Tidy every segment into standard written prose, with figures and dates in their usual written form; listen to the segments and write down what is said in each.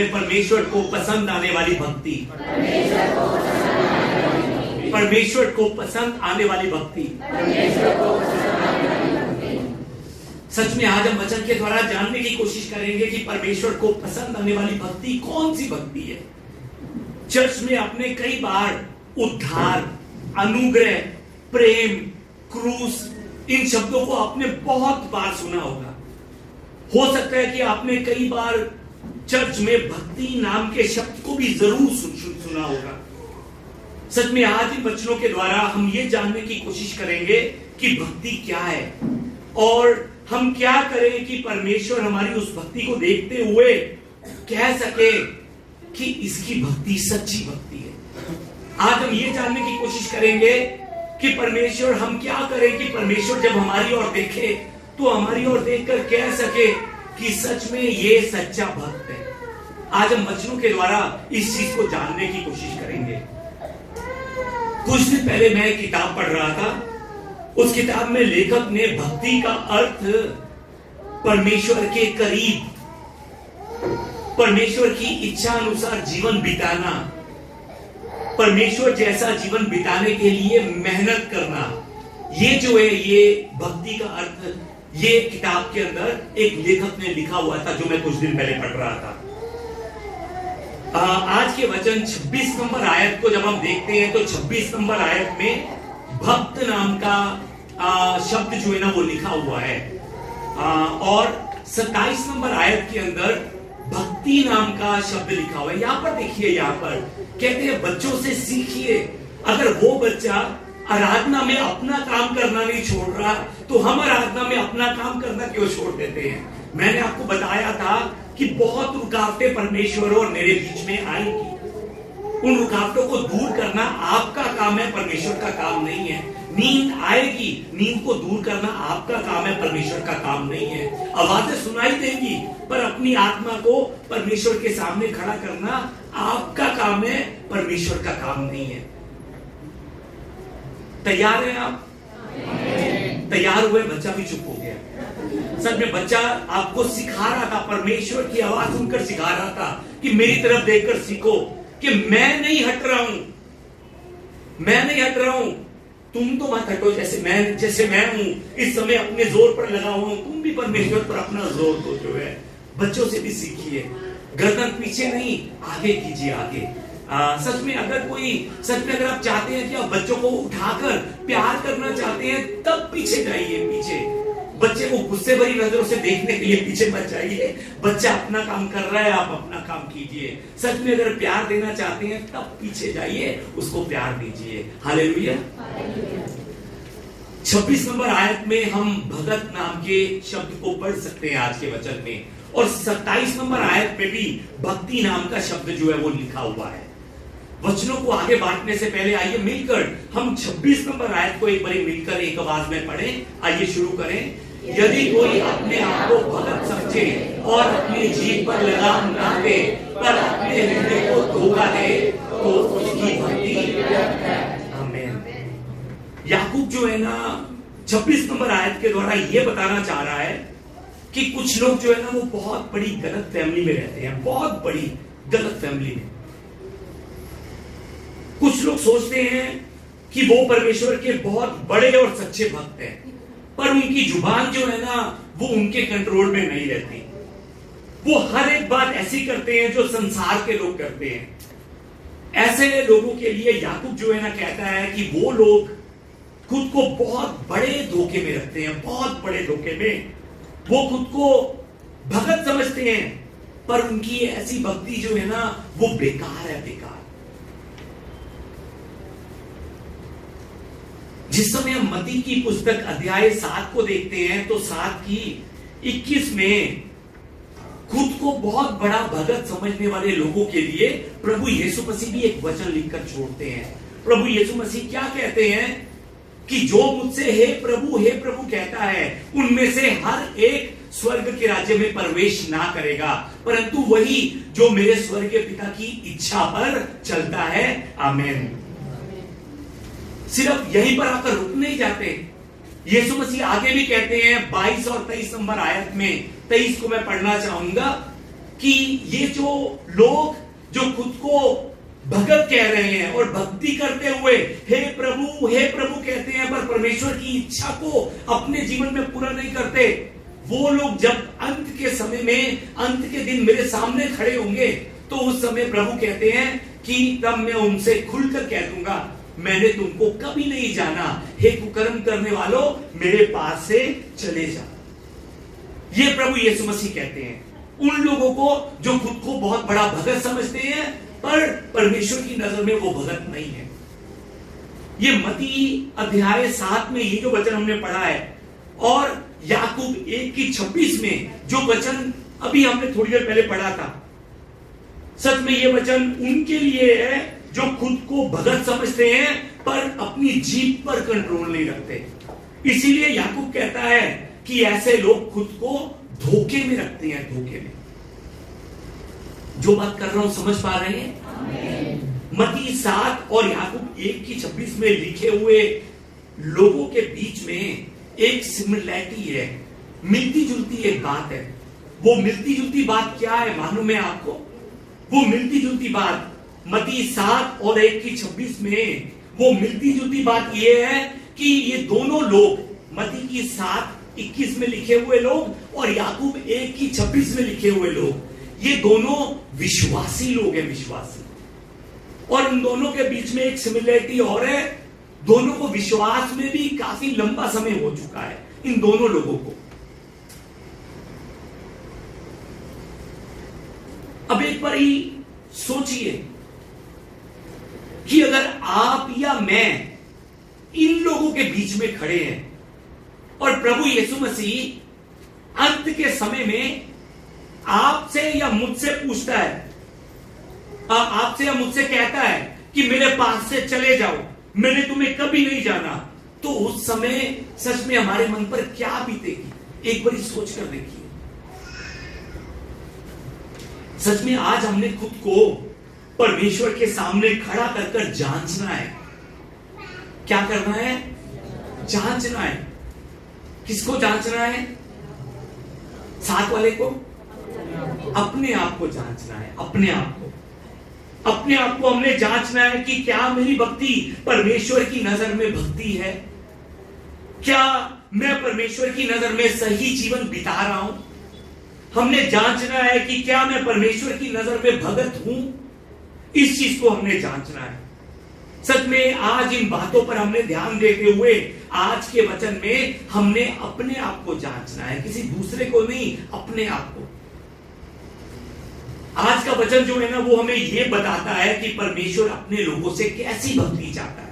परमेश्वर को पसंद आने वाली भक्ति, परमेश्वर को पसंद आने वाली भक्ति। सच में आज हम वचन के द्वारा जानने की कोशिश करेंगे कि परमेश्वर को पसंद आने वाली भक्ति कौन सी भक्ति है। चर्च में आपने कई बार उद्धार, अनुग्रह, प्रेम, क्रूस इन शब्दों को आपने बहुत बार सुना होगा। हो सकता है कि आपने कई बार चर्च में भक्ति नाम के शब्द को भी जरूर सुना होगा। सच में आज इन वचनों के द्वारा हम ये जानने की कोशिश करेंगे कि भक्ति क्या है और हम क्या करें कि परमेश्वर हमारी उस भक्ति को देखते हुए कह सके कि इसकी भक्ति सच्ची भक्ति है। आज हम ये जानने की कोशिश करेंगे कि परमेश्वर हम क्या करें कि परमेश्वर जब हमारी ओर देखे तो हमारी ओर देखकर कह सके कि सच में ये सच्चा भक्त है। आज हम वचनों के द्वारा इस चीज को जानने की कोशिश करेंगे। कुछ दिन पहले मैं एक किताब पढ़ रहा था। उस किताब में लेखक ने भक्ति का अर्थ परमेश्वर के करीब, परमेश्वर की इच्छा अनुसार जीवन बिताना, परमेश्वर जैसा जीवन बिताने के लिए मेहनत करना, ये जो है ये भक्ति का अर्थ ये किताब के अंदर एक लेखक ने लिखा हुआ था जो मैं कुछ दिन पहले पढ़ रहा था। आज के वचन 26 नंबर आयत को जब हम देखते हैं तो 26 नंबर आयत में भक्त नाम का शब्द जो है ना वो लिखा हुआ है और 27 नंबर आयत के अंदर भक्ति नाम का शब्द लिखा हुआ है। यहां पर देखिए, यहां पर कहते हैं बच्चों से सीखिए। अगर वो बच्चा आराधना में अपना काम करना नहीं छोड़ रहा तो हम आराधना में अपना काम करना क्यों छोड़ देते हैं। मैंने आपको बताया था कि बहुत रुकावटें परमेश्वर और मेरे बीच में आएंगी। उन रुकावटों को दूर करना आपका काम है, परमेश्वर का काम नहीं है। नींद आएगी, नींद को दूर करना आपका काम है, परमेश्वर का काम नहीं है। आवाजें सुनाई देंगी पर अपनी आत्मा को परमेश्वर के सामने खड़ा करना आपका काम है, परमेश्वर का काम नहीं है। तैयार हैं आप? तैयार हुए? बच्चा भी चुप हो गया। सच में बच्चा आपको सिखा रहा था, परमेश्वर की आवाज सुनकर सिखा रहा था कि मेरी तरफ देखकर सीखो कि मैं नहीं हट रहा हूं, मैं नहीं हट रहा हूं, तुम तो मत हटो। जैसे मैं हूं इस समय अपने जोर पर लगा हुआ हूं, तुम भी परमेश्वर पर अपना जोर दो। जो है बच्चों से भी सीखिए, गर्दन पीछे नहीं आगे कीजिए, आगे। सच में अगर आप चाहते हैं कि आप बच्चों को उठाकर प्यार करना चाहते हैं तब पीछे जाइए, पीछे। बच्चे को गुस्से भरी नजरों से देखने के लिए पीछे मत जाइए। बच्चा अपना काम कर रहा है, आप अपना काम कीजिए। सच में अगर प्यार देना चाहते हैं तब पीछे जाइए, उसको प्यार दीजिए। हालेलुया। 26 नंबर आयत में हम भगत नाम के शब्द को पढ़ सकते हैं आज के वचन में, और 27 नंबर आयत में भी भक्ति नाम का शब्द जो है वो लिखा हुआ है। वचनों को आगे बांटने से पहले आइए मिलकर हम 26 नंबर आयत को एक बार मिलकर एक आवाज में पढ़ें। आइए शुरू करें। यदि कोई अपने आप को भगत समझे और अपनी जीभ पर लगाम ना दे पर अपने हृदय को धोखा दे तो उसकी भक्ति व्यर्थ है। आमीन। याकूब जो है ना 26 नंबर आयत के द्वारा ये बताना चाह रहा है कि कुछ लोग जो है ना वो बहुत बड़ी गलत फैमिली में रहते हैं, बहुत बड़ी गलत फैमिली में। कुछ लोग सोचते हैं कि वो परमेश्वर के बहुत बड़े और सच्चे भक्त हैं, पर उनकी जुबान जो है ना वो उनके कंट्रोल में नहीं रहती। वो हर एक बात ऐसी करते हैं जो संसार के लोग करते हैं। ऐसे लोगों के लिए याकूब जो है ना कहता है कि वो लोग खुद को बहुत बड़े धोखे में रखते हैं, बहुत बड़े धोखे में। वो खुद को भगत समझते हैं पर उनकी ऐसी भक्ति जो है ना वो बेकार है, बेकार। जिस समय हम मत्ती की पुस्तक अध्याय 7 को देखते हैं तो 7 की 21 में खुद को बहुत बड़ा भगत समझने वाले लोगों के लिए प्रभु यीशु मसीह भी एक वचन लिखकर छोड़ते हैं। प्रभु यीशु मसीह क्या कहते हैं कि जो मुझसे हे प्रभु कहता है उनमें से हर एक स्वर्ग के राज्य में प्रवेश ना करेगा, परंतु वही जो मेरे स्वर्गीय पिता की इच्छा पर चलता है। आमीन। सिर्फ यहीं पर आकर रुक नहीं जाते। यीशु मसीह आगे भी कहते हैं 22 और 23 नंबर आयत में, 23 को मैं पढ़ना चाहूंगा। कि ये जो लोग जो खुद को भगत कह रहे हैं और भक्ति करते हुए हे प्रभु कहते हैं, पर परमेश्वर की इच्छा को अपने जीवन में पूरा नहीं करते, वो लोग जब अंत के समय में, अंत के दिन मेरे सामने खड़े होंगे, तो उस समय प्रभु कहते हैं कि तब मैं उनसे खुलकर कह दूंगा, मैंने तुमको कभी नहीं जाना, हे कुकर्म करने वालों, मेरे पास से चले जाओ। ये प्रभु यीशु मसीह कहते हैं उन लोगों को जो खुद को बहुत बड़ा भगत समझते हैं, पर परमेश्वर की नजर में वो भगत नहीं है। ये मत्ती अध्याय 7 में ये जो वचन हमने पढ़ा है, और याकूब 1:26 में जो वचन अभी हमने थोड़ी देर पहले पढ़ा था, सच में ये वचन उनके लिए है जो खुद को भगत समझते हैं पर अपनी जीभ पर कंट्रोल नहीं रखते। इसीलिए याकूब कहता है कि ऐसे लोग खुद को धोखे में रखते हैं, धोखे में। जो बात कर रहा हूं समझ पा रहे हैं? मत्ती 7 और याकूब 1:26 में लिखे हुए लोगों के बीच में एक सिमिलरिटी है, मिलती जुलती एक बात है। वो मिलती जुलती बात क्या है मालूम है आपको? वो मिलती जुलती बात मत्ती 7 और 1:26 में वो मिलती जुलती बात ये है कि ये दोनों लोग, मत्ती की 7:21 में लिखे हुए लोग और याकूब 1:26 में लिखे हुए लोग, ये दोनों विश्वासी लोग हैं, विश्वासी। और इन दोनों के बीच में एक सिमिलरिटी और है, दोनों को विश्वास में भी काफी लंबा समय हो चुका है इन दोनों लोगों को। अब एक बार ही सोचिए कि अगर आप या मैं इन लोगों के बीच में खड़े हैं और प्रभु यीशु मसीह अंत के समय में आपसे या मुझसे पूछता है, आपसे या मुझसे कहता है कि मेरे पास से चले जाओ, मैंने तुम्हें कभी नहीं जाना, तो उस समय सच में हमारे मन पर क्या बीतेगी? एक बार सोच कर देखिए। सच में आज हमने खुद को परमेश्वर के सामने खड़ा कर जांचना है। क्या करना है? जांचना है। किसको जांचना है? साथ वाले को? अपने आप को जांचना है। अपने आप को हमने जांचना है कि क्या मेरी भक्ति परमेश्वर की नजर में भक्ति है? क्या मैं परमेश्वर की नजर में सही जीवन बिता रहा हूं? हमने जांचना है कि क्या मैं परमेश्वर की नजर में भगत हूं? इस चीज को हमने जांचना है। सच में आज इन बातों पर हमने ध्यान देते हुए आज के वचन में हमने अपने आप को जांचना है, किसी दूसरे को नहीं, अपने आप को। आज का वचन जो है ना, वो हमें यह बताता है कि परमेश्वर अपने लोगों से कैसी भक्ति चाहता है।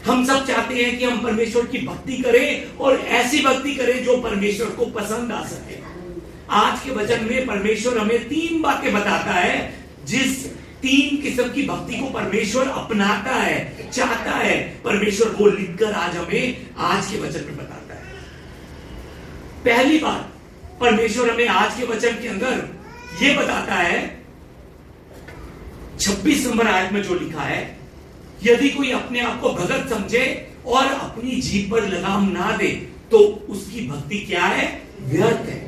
हम सब चाहते हैं कि हम परमेश्वर की भक्ति करें और ऐसी भक्ति करें जो परमेश्वर को पसंद आ सके। आज के वचन में परमेश्वर हमें 3 बातें बताता है, जिस 3 किस्म की भक्ति को परमेश्वर अपनाता है, चाहता है। परमेश्वर वो लिखकर आज हमें आज के वचन में बताता है। पहली बात परमेश्वर हमें आज के वचन के अंदर ये बताता है, 26 नंबर आयत में जो लिखा है, यदि कोई अपने आप को भगत समझे और अपनी जीभ पर लगाम ना दे तो उसकी भक्ति क्या है? व्यर्थ है।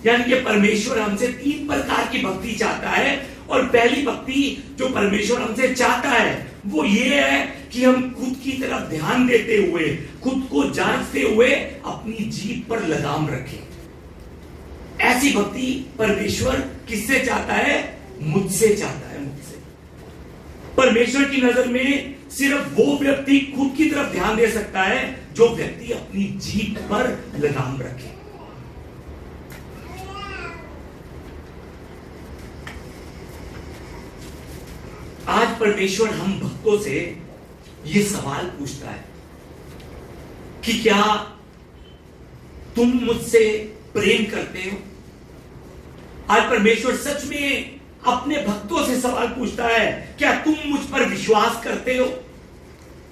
यानी कि परमेश्वर हमसे 3 प्रकार की भक्ति चाहता है, और पहली भक्ति जो परमेश्वर हमसे चाहता है वो ये है कि हम खुद की तरफ ध्यान देते हुए, खुद को जांचते हुए अपनी जीभ पर लगाम रखें। ऐसी भक्ति परमेश्वर किससे चाहता है? मुझसे चाहता है, मुझसे। परमेश्वर की नजर में सिर्फ वो व्यक्ति खुद की तरफ ध्यान दे सकता है जो व्यक्ति अपनी जीभ पर लगाम रखे। आज परमेश्वर हम भक्तों से ये सवाल पूछता है कि क्या तुम मुझसे प्रेम करते हो? आज परमेश्वर सच में अपने भक्तों से सवाल पूछता है, क्या तुम मुझ पर विश्वास करते हो?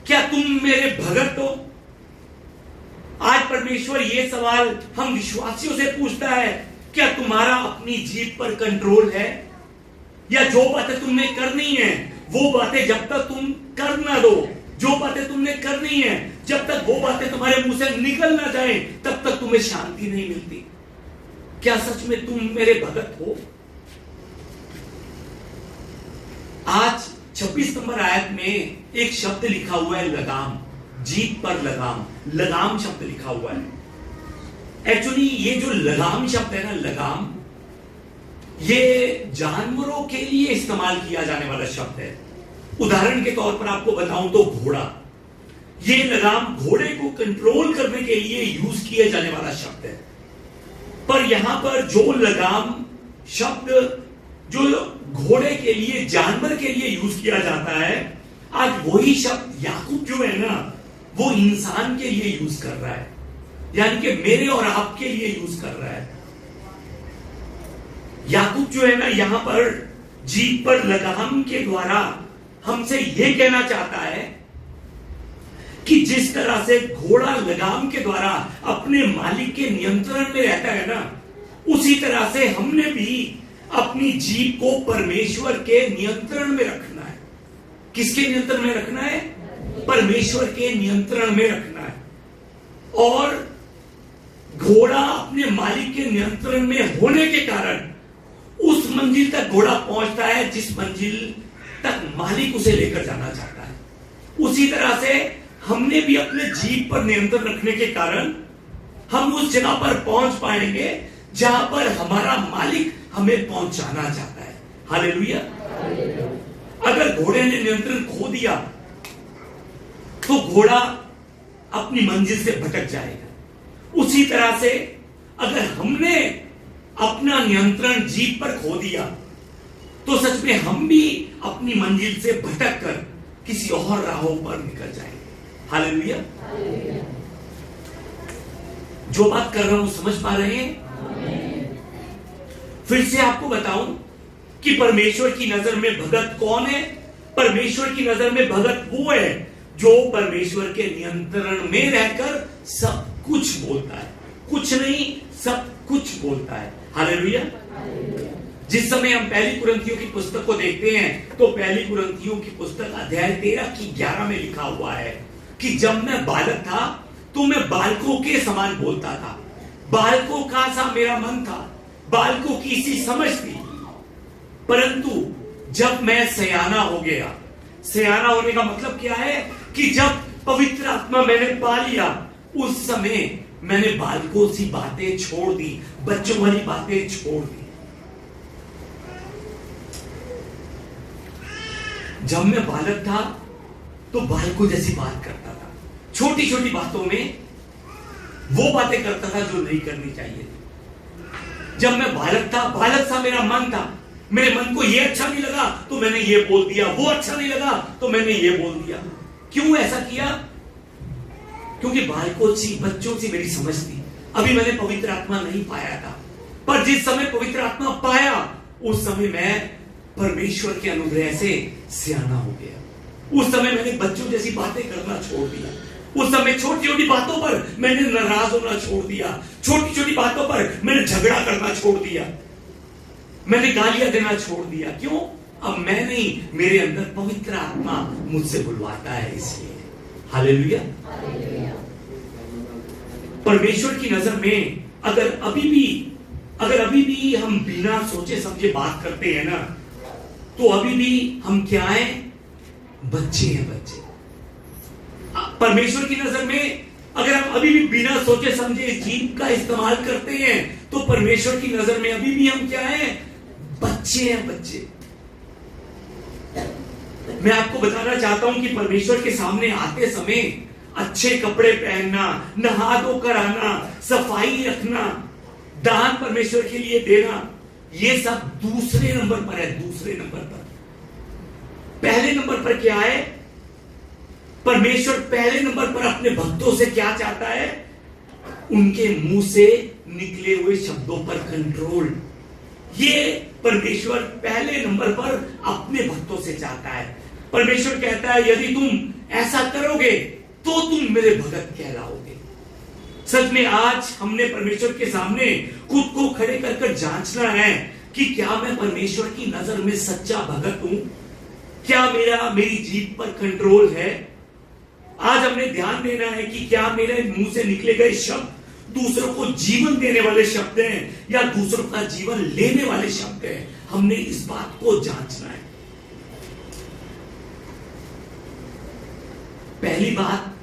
क्या तुम मेरे भगत हो? आज परमेश्वर ये सवाल हम विश्वासियों से पूछता है, क्या तुम्हारा अपनी जीभ पर कंट्रोल है? या जो बातें तुमने करनी है वो बातें जब तक तुम कर ना दो, जो बातें तुमने करनी है जब तक वो बातें तुम्हारे मुंह से निकल ना जाए, तब तक तुम्हें शांति नहीं मिलती। क्या सच में तुम मेरे भगत हो? 26 नंबर आयत में एक शब्द लिखा हुआ है लगाम, जीभ पर लगाम, लगाम शब्द लिखा हुआ है। एक्चुअली ये जो लगाम शब्द है ना, लगाम, ये जानवरों के लिए इस्तेमाल किया जाने वाला शब्द है। उदाहरण के तौर पर आपको बताऊं तो घोड़ा, ये लगाम घोड़े को कंट्रोल करने के लिए यूज किया जाने वाला शब्द है। पर यहां पर जो लगाम शब्द जो घोड़े के लिए, जानवर के लिए यूज किया जाता है, आज वही शब्द याकूब जो है ना, वो इंसान के लिए यूज कर रहा है, यानी कि मेरे और आपके लिए यूज कर रहा है। याकूब जो है ना, यहां पर जीभ पर लगाम के द्वारा हमसे यह कहना चाहता है कि जिस तरह से घोड़ा लगाम के द्वारा अपने मालिक के नियंत्रण में रहता है ना, उसी तरह से हमने भी अपनी जीभ को परमेश्वर के नियंत्रण में रखना है। किसके नियंत्रण में रखना है? परमेश्वर के नियंत्रण में रखना है। और घोड़ा अपने मालिक के नियंत्रण में होने के कारण उस मंजिल तक घोड़ा पहुंचता है जिस मंजिल तक मालिक उसे लेकर जाना चाहता है। उसी तरह से हमने भी अपने जीभ पर नियंत्रण रखने के कारण हम उस जगह पर पहुंच पाएंगे जहां पर हमारा मालिक हमें पहुंचाना चाहता है। हालेलुया। अगर घोड़े ने नियंत्रण खो दिया तो घोड़ा अपनी मंजिल से भटक जाएगा। उसी तरह से अगर हमने अपना नियंत्रण जीभ पर खो दिया तो सच में हम भी अपनी मंजिल से भटक कर किसी और राहों पर निकल जाएंगे। हालेलुया। जो बात कर रहा हूं समझ पा रहे हैं? फिर से आपको बताऊं कि परमेश्वर की नजर में भगत कौन है? परमेश्वर की नजर में भगत वो है जो परमेश्वर के नियंत्रण में रहकर सब कुछ बोलता है, कुछ नहीं सब कुछ बोलता है। हालेलुया। जिस समय हम पहली कुरिन्थियों की पुस्तक को देखते हैं तो पहली कुरिन्थियों की पुस्तक अध्याय 13 की 11 में लिखा हुआ है कि जब मैं बालक था तो मैं बालकों के समान बोलता था, बालकों का सा मेरा मन था, बालकों की सी समझ थी, परंतु जब मैं सयाना हो गया, सयाना होने का मतलब क्या है कि जब पवित्र आत्मा मैंने पा लिया, उस समय मैंने बालकों सी बातें छोड़ दी, बच्चों वाली बातें छोड़ दी। जब मैं बालक था तो बालकों जैसी बात करता था, छोटी छोटी बातों में वो बातें करता था जो नहीं करनी चाहिए थी। जब मैं बालक था, बालक सा मेरा मन था, मेरे मन को ये अच्छा नहीं लगा तो मैंने ये बोल दिया, वो अच्छा नहीं लगा तो मैंने ये बोल दिया। क्यों ऐसा किया? क्योंकि बालकों सी, बच्चों सी मेरी समझ थी। अभी मैंने पवित्र आत्मा नहीं पाया था, पर जिस समय पवित्र आत्मा पाया उस समय मैं परमेश्वर के अनुग्रह से सियाना हो गया। उस समय मैंने बच्चों जैसी बातें करना छोड़ दिया। उस समय छोटी छोटी बातों पर मैंने नाराज होना छोड़ दिया, छोटी छोटी बातों पर मैंने झगड़ा करना छोड़ दिया, मैंने गालियां देना छोड़ दिया। क्यों? अब मैं नहीं, मेरे अंदर पवित्र आत्मा मुझसे बुलवाता है, इसलिए। हालेलुया। परमेश्वर की नजर में अगर अभी भी हम बिना सोचे समझे बात करते हैं ना, तो अभी भी हम क्या हैं? बच्चे हैं, बच्चे। परमेश्वर की नजर में अगर हम अभी भी बिना सोचे समझे जीभ का इस्तेमाल करते हैं तो परमेश्वर की नजर में अभी भी हम क्या हैं? बच्चे हैं, बच्चे। मैं आपको बताना चाहता हूं कि परमेश्वर के सामने आते समय अच्छे कपड़े पहनना, नहा धोकर आना, सफाई रखना, दान परमेश्वर के लिए देना, ये सब दूसरे नंबर पर है। दूसरे नंबर पर, पहले नंबर पर क्या है? परमेश्वर पहले नंबर पर अपने भक्तों से क्या चाहता है? उनके मुंह से निकले हुए शब्दों पर कंट्रोल। ये परमेश्वर पहले नंबर पर अपने भक्तों से चाहता है। परमेश्वर कहता है यदि तुम ऐसा करोगे तो तुम मेरे भगत कहलाओगे। सच में आज हमने परमेश्वर के सामने खुद को खड़े कर जांचना है कि क्या मैं परमेश्वर की नजर में सच्चा भगत हूं? क्या मेरी जीभ पर कंट्रोल है? आज हमने ध्यान देना है कि क्या मेरे मुंह से निकले गए शब्द दूसरों को जीवन देने वाले शब्द हैं या दूसरों का जीवन लेने वाले शब्द हैं। हमने इस बात को जांचना है। पहली बात,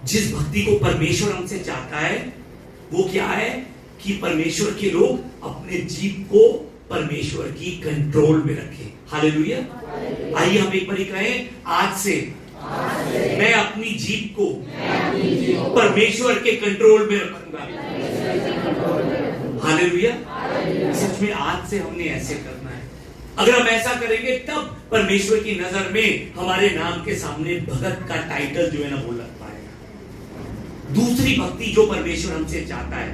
जिस भक्ति को परमेश्वर हमसे चाहता है वो क्या है कि परमेश्वर के लोग अपने जीव को परमेश्वर की कंट्रोल में रखें। हालेलुया। आइए हम एक बार कहें, आज से मैं अपनी जीव को परमेश्वर के कंट्रोल में रखूंगा। हालेलुया। सच में आज से हमने ऐसे करना है। अगर हम ऐसा करेंगे तब परमेश्वर की नजर में हमारे नाम के सामने भगत का टाइटल जो है ना वो लग पाएगा। दूसरी भक्ति जो परमेश्वर हमसे चाहता है,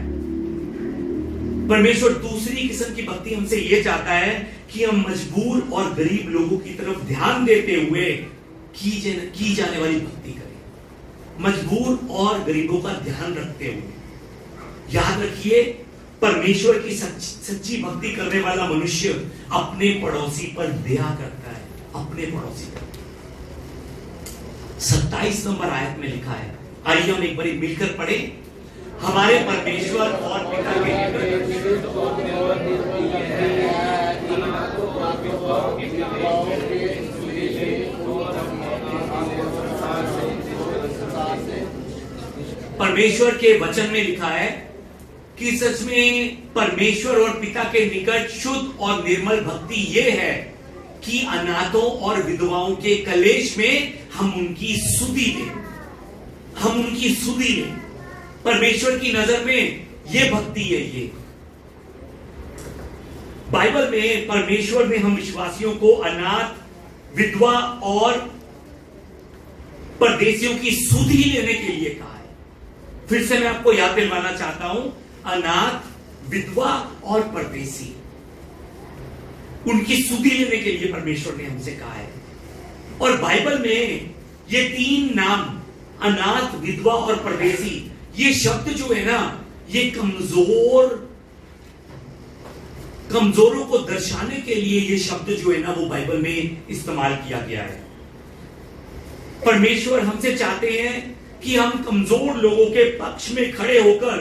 परमेश्वर दूसरी किस्म की भक्ति हमसे ये चाहता है कि हम मजबूर और गरीब लोगों की तरफ ध्यान देते हुए की जाने वाली भक्ति करें। मजबूर और गरीबों का ध्यान रखते हुए। याद रखिए, परमेश्वर की सच्ची भक्ति करने वाला मनुष्य अपने पड़ोसी पर दया करता है। अपने पड़ोसी पर। 27 नंबर आयत में लिखा है, आइए हम एक बार मिलकर पढ़े। हमारे परमेश्वर और पिता के परमेश्वर के वचन में लिखा है कि सच में परमेश्वर और पिता के निकट शुद्ध और निर्मल भक्ति यह है कि अनाथों और विधवाओं के कलेश में हम उनकी सुधि दें। हम उनकी सुधि दें। परमेश्वर की नजर में यह भक्ति है। ये बाइबल में परमेश्वर ने हम विश्वासियों को अनाथ, विधवा और परदेशियों की सुधि लेने के लिए कहा है। फिर से मैं आपको याद दिलवाना चाहता हूं, अनाथ, विधवा और परदेशी, उनकी सुधि लेने के लिए परमेश्वर ने हमसे कहा है। और बाइबल में ये तीन नाम, अनाथ, विधवा और परदेशी, ये शब्द जो है ना, ये कमजोरों को दर्शाने के लिए ये शब्द जो है ना वो बाइबल में इस्तेमाल किया गया है। परमेश्वर हमसे चाहते हैं कि हम कमजोर लोगों के पक्ष में खड़े होकर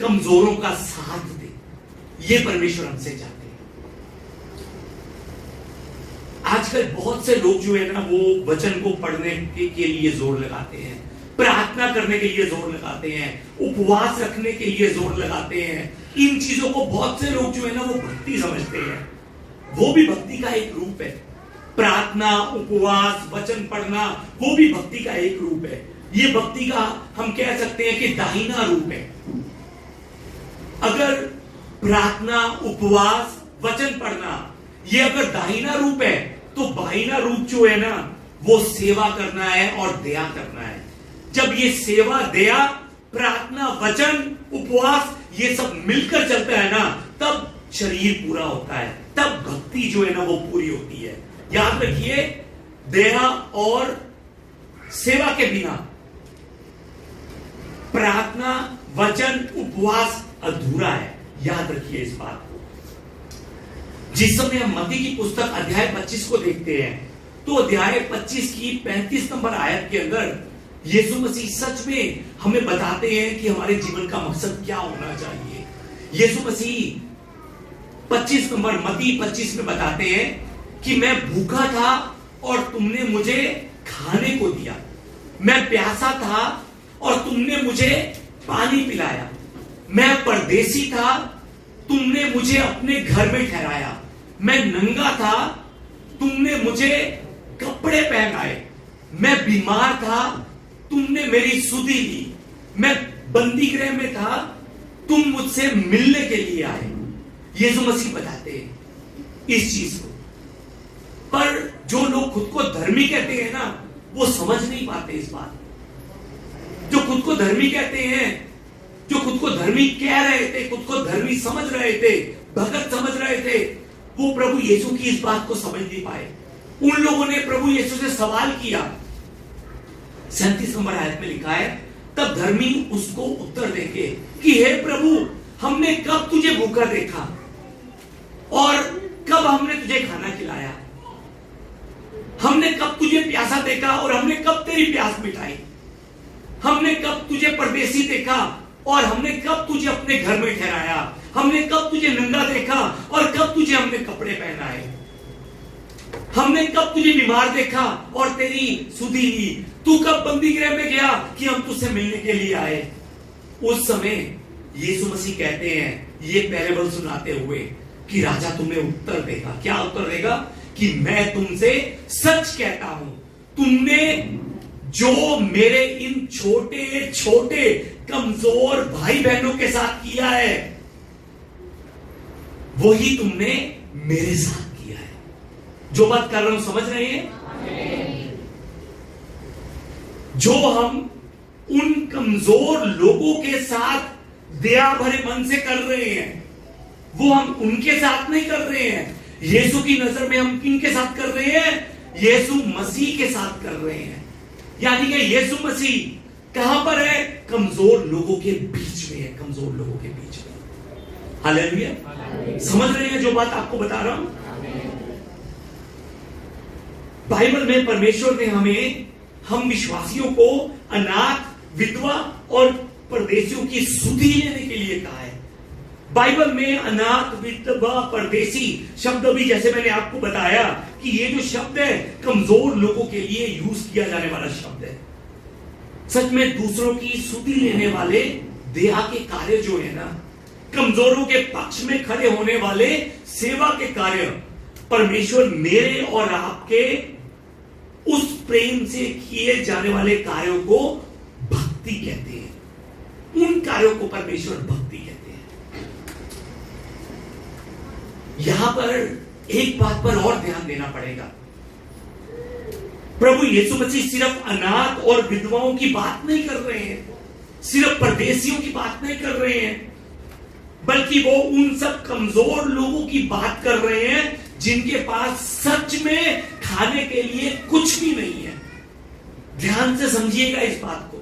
कमजोरों का साथ दें। ये परमेश्वर हमसे चाहते हैं। आजकल बहुत से लोग जो है ना वो वचन को पढ़ने के लिए जोर लगाते हैं, प्रार्थना करने के लिए जोर लगाते हैं, उपवास रखने के लिए जोर लगाते हैं। इन चीजों को बहुत से लोग जो है ना वो भक्ति समझते हैं। वो भी भक्ति का एक रूप है। प्रार्थना, उपवास, वचन पढ़ना, वो भी भक्ति का एक रूप है। ये भक्ति का हम कह सकते हैं कि दाहिना रूप है। अगर प्रार्थना, उपवास, वचन पढ़ना ये अगर दाहिना रूप है तो बाहिना रूप जो है ना वो सेवा करना है और दया करना है। जब ये सेवा, दया, प्रार्थना, वचन, उपवास ये सब मिलकर चलता है ना तब शरीर पूरा होता है, तब भक्ति जो है ना वो पूरी होती है। याद रखिए, दया और सेवा के बिना प्रार्थना, वचन, उपवास अधूरा है। याद रखिए इस बात को। जिस समय हम मत्ती की पुस्तक अध्याय 25 को देखते हैं तो अध्याय 25 की 35 नंबर आयत के अंदर यीशु मसीह सच में हमें बताते हैं कि हमारे जीवन का मकसद क्या होना चाहिए। यीशु मसीह 25 नंबर मत्ती 25 में बताते हैं कि मैं भूखा था और तुमने मुझे खाने को दिया, मैं प्यासा था और तुमने मुझे पानी पिलाया, मैं परदेसी था, तुमने मुझे अपने घर में ठहराया, मैं नंगा था, तुमने मुझे कपड़े पहनाए, मैं बीमार था, तुमने मेरी सुधि ली, मैं बंदी गृह में था, तुम मुझसे मिलने के लिए आए। यीशु मसीह बताते हैं इस चीज को। पर जो लोग खुद को धर्मी कहते हैं ना वो समझ नहीं पाते इस बात। जो खुद को धर्मी कहते हैं, जो खुद को धर्मी कह रहे थे, खुद को धर्मी समझ रहे थे, भगत समझ रहे थे, वो प्रभु यीशु की इस बात को समझ नहीं पाए। उन लोगों ने प्रभु यीशु से सवाल किया। 37 नंबर आयत में लिखा है, तब धर्मी उसको उत्तर देंगे कि हे प्रभु, हमने कब तुझे भूखा देखा और कब हमने तुझे खाना खिलाया? हमने कब तुझे प्यासा देखा और हमने कब तेरी प्यास मिटाई? हमने कब तुझे परदेसी देखा और हमने कब तुझे अपने घर में ठहराया? हमने कब तुझे नंगा देखा और कब तुझे हमने कपड़े पहनाए? हमने हमने कब तुझे बीमार देखा और तेरी सुधि ली? तू कब बंदी गृह में गया कि हम तुझसे मिलने के लिए आए? उस समय यीशु मसीह कहते हैं ये पैराबल सुनाते हुए कि राजा तुम्हें उत्तर देगा। क्या उत्तर देगा? कि मैं तुमसे सच कहता हूं, तुमने जो मेरे इन छोटे छोटे कमजोर भाई बहनों के साथ किया है वही तुमने मेरे साथ किया है। जो बात कर रहा हूं समझ रहे हैं? जो हम उन कमजोर लोगों के साथ दया भरे मन से कर रहे हैं वो हम उनके साथ नहीं कर रहे हैं। यीशु की नजर में हम किनके साथ कर रहे हैं? यीशु मसीह के साथ कर रहे हैं। यानी कि यीशु मसीह कहां पर है? कमजोर लोगों के बीच में है, कमजोर लोगों के बीच में। हालेलुया। समझ रहे हैं जो बात आपको बता रहा हूं? बाइबल में परमेश्वर ने हमें, हम विश्वासियों को अनाथ, विधवा और परदेशियों की सुधि लेने के लिए कहा है। बाइबल में अनाथ, विधवा, परदेशी शब्द भी, जैसे मैंने आपको बताया कि ये जो शब्द है कमजोर लोगों के लिए यूज किया जाने वाला शब्द है। सच में दूसरों की सुधि लेने वाले दया के कार्य जो है ना, कमजोरों के पक्ष में खड़े होने वाले सेवा के कार्य, परमेश्वर मेरे और आपके उस प्रेम से किए जाने वाले कार्यों को भक्ति कहते हैं। उन कार्यों को परमेश्वर भक्ति कहते हैं। यहां पर एक बात पर और ध्यान देना पड़ेगा। प्रभु यीशु मसीह सिर्फ अनाथ और विधवाओं की बात नहीं कर रहे हैं, सिर्फ परदेशियों की बात नहीं कर रहे हैं, बल्कि वो उन सब कमजोर लोगों की बात कर रहे हैं जिनके पास सच में खाने के लिए कुछ भी नहीं है। ध्यान से समझिएगा इस बात को।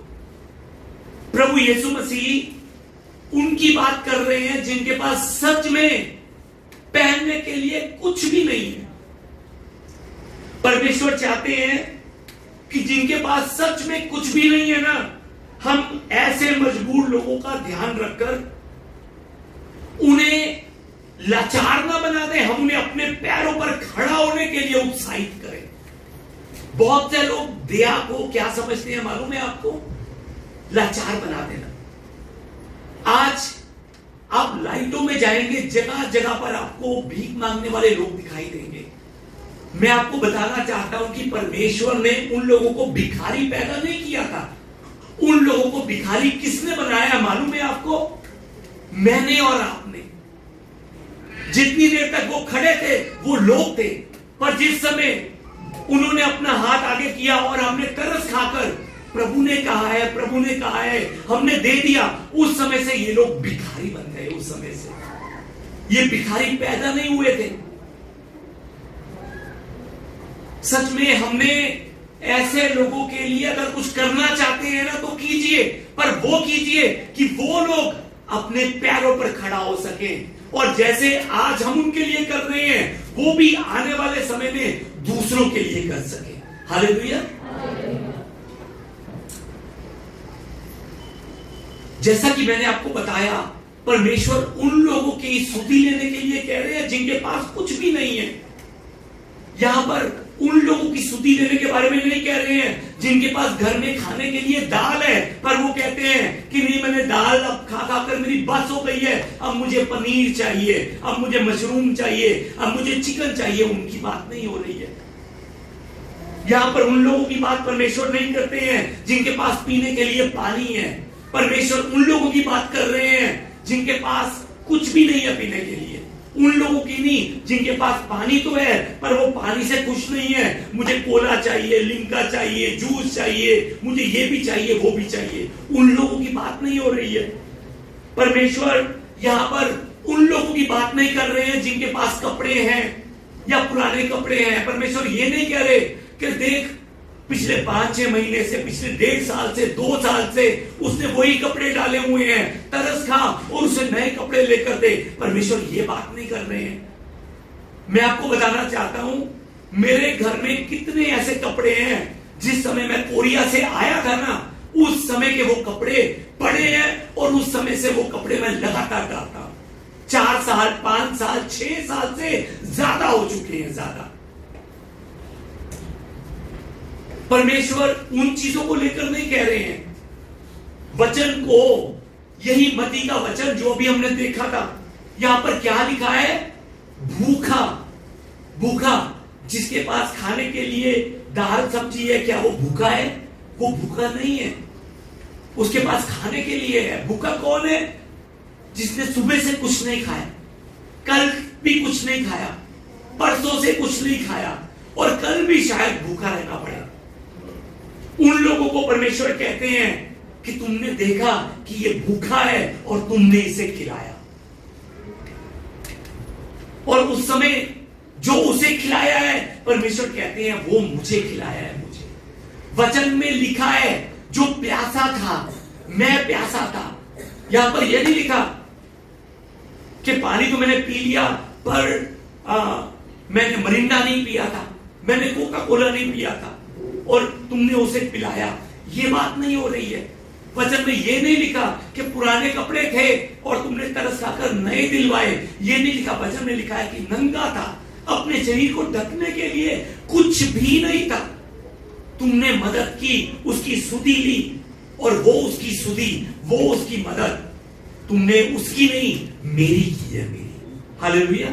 प्रभु यीशु मसीह उनकी बात कर रहे हैं जिनके पास सच में पहनने के लिए कुछ भी नहीं है। परमेश्वर चाहते हैं कि जिनके पास सच में कुछ भी नहीं है ना, हम ऐसे मजबूर लोगों का ध्यान रखकर उन्हें लाचार ना बना दें, हम उन्हें अपने पैरों पर खड़ा होने के लिए उत्साहित करें। बहुत से लोग दया को क्या समझते हैं मालूम है आपको? लाचार बना देना। आज आप लाइटों में जाएंगे, जगह जगह पर आपको भीख मांगने वाले लोग दिखाई देंगे। मैं आपको बताना चाहता हूं कि परमेश्वर ने उन लोगों को भिखारी पैदा नहीं किया था। उन लोगों को भिखारी किसने बनाया मालूम है आपको? मैंने और आपने। जितनी देर तक वो खड़े थे वो लोग थे, पर जिस समय उन्होंने अपना हाथ आगे किया और हमने तरस खाकर प्रभु ने कहा है, प्रभु ने कहा है, हमने दे दिया, उस समय से ये लोग भिखारी बन गए। उस समय से ये भिखारी पैदा नहीं हुए थे। सच में हमने ऐसे लोगों के लिए अगर कुछ करना चाहते हैं ना तो कीजिए, पर वो कीजिए कि वो लोग अपने पैरों पर खड़ा हो सके, और जैसे आज हम उनके लिए कर रहे हैं वो भी आने वाले समय में दूसरों के लिए कर सके। हालेलुया। जैसा कि मैंने आपको बताया, परमेश्वर उन लोगों की सुधि लेने के लिए कह रहे हैं जिनके पास कुछ भी नहीं है। यहां पर उन लोगों की सुधि लेने के बारे में नहीं कह रहे हैं जिनके पास घर में खाने के लिए दाल है, पर वो कहते हैं कि नहीं, मैंने दाल अब खा खा कर मेरी बस हो गई है, अब मुझे पनीर चाहिए, अब मुझे मशरूम चाहिए, अब मुझे चिकन चाहिए। उनकी बात नहीं हो रही है। यहां पर उन लोगों की बात परमेश्वर नहीं करते हैं जिनके पास पीने के लिए पानी है। परमेश्वर उन लोगों की बात कर रहे हैं जिनके पास कुछ भी नहीं है पीने के लिए। उन लोगों की नहीं जिनके पास पानी तो है पर वो पानी से खुश नहीं है। मुझे कोला चाहिए, लिम्का चाहिए, जूस चाहिए, मुझे ये भी चाहिए, वो भी चाहिए। उन लोगों की बात नहीं हो रही है। परमेश्वर यहां पर उन लोगों की बात नहीं कर रहे हैं जिनके पास कपड़े हैं या पुराने कपड़े हैं। परमेश्वर ये नहीं कह रहे कि देख पिछले 5-6 महीने से, पिछले 1.5 साल से, 2 साल से उसने वही कपड़े डाले हुए हैं, तरस खा और उसे नए कपड़े लेकर दे। परमेश्वर ये बात नहीं कर रहे हैं। मैं आपको बताना चाहता हूं, मेरे घर में कितने ऐसे कपड़े हैं जिस समय मैं कोरिया से आया था ना, उस समय के वो कपड़े पड़े हैं और उस समय से वो कपड़े मैं लगातार डालता हूं। 4 साल, 5 साल, 6 साल से ज्यादा हो चुके हैं, ज्यादा। परमेश्वर उन चीजों को लेकर नहीं कह रहे हैं। वचन को, यही मत्ती का वचन जो अभी हमने देखा था, यहां पर क्या लिखा है? भूखा। भूखा, जिसके पास खाने के लिए दाल सब्जी है, क्या वो भूखा है? वो भूखा नहीं है, उसके पास खाने के लिए है। भूखा कौन है? जिसने सुबह से कुछ नहीं खाया, कल भी कुछ नहीं खाया, परसों से कुछ नहीं खाया, और कल भी शायद भूखा रहना पड़े। उन लोगों को परमेश्वर कहते हैं कि तुमने देखा कि ये भूखा है और तुमने इसे खिलाया, और उस समय जो उसे खिलाया है, परमेश्वर कहते हैं वो मुझे खिलाया है। मुझे वचन में लिखा है, जो प्यासा था, मैं प्यासा था। यहां पर यह नहीं लिखा कि पानी तो मैंने पी लिया, पर मैंने मरिंडा नहीं पिया था, मैंने कोका कोला नहीं पिया था और तुमने उसे पिलाया। ये बात नहीं हो रही है। वचन में ये नहीं लिखा कि पुराने कपड़े थे और तुमने तरस खाकर नए दिलवाए। ये नहीं लिखा। वचन में लिखा है कि नंगा था, अपने शरीर को ढकने के लिए कुछ भी नहीं था, तुमने मदद की, उसकी सुधि ली, और वो उसकी सुधि, वो उसकी मदद तुमने उसकी नहीं, मेरी की है, मेरी। हालेलुया।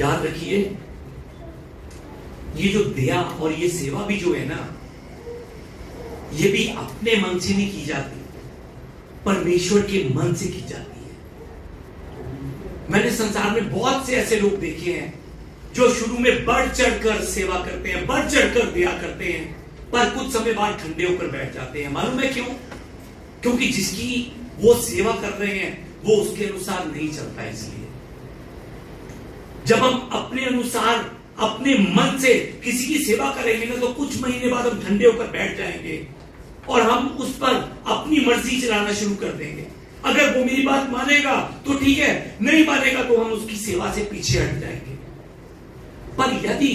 याद रखिए, ये जो दया और ये सेवा भी जो है ना, ये भी अपने मन से नहीं की जाती, परमेश्वर के मन से की जाती है। मैंने संसार में बहुत से ऐसे लोग देखे हैं जो शुरू में बढ़ चढ़कर सेवा करते हैं, बढ़ चढ़कर दया करते हैं, पर कुछ समय बाद ठंडे होकर बैठ जाते हैं। मालूम है क्यों? क्योंकि जिसकी वो सेवा कर रहे हैं वो उसके अनुसार नहीं चलता। इसलिए जब हम अपने अनुसार, अपने मन से किसी की सेवा करेंगे ना, तो कुछ महीने बाद हम ठंडे होकर बैठ जाएंगे और हम उस पर अपनी मर्जी चलाना शुरू कर देंगे। अगर वो मेरी बात मानेगा तो ठीक है, नहीं मानेगा तो हम उसकी सेवा से पीछे हट जाएंगे। पर यदि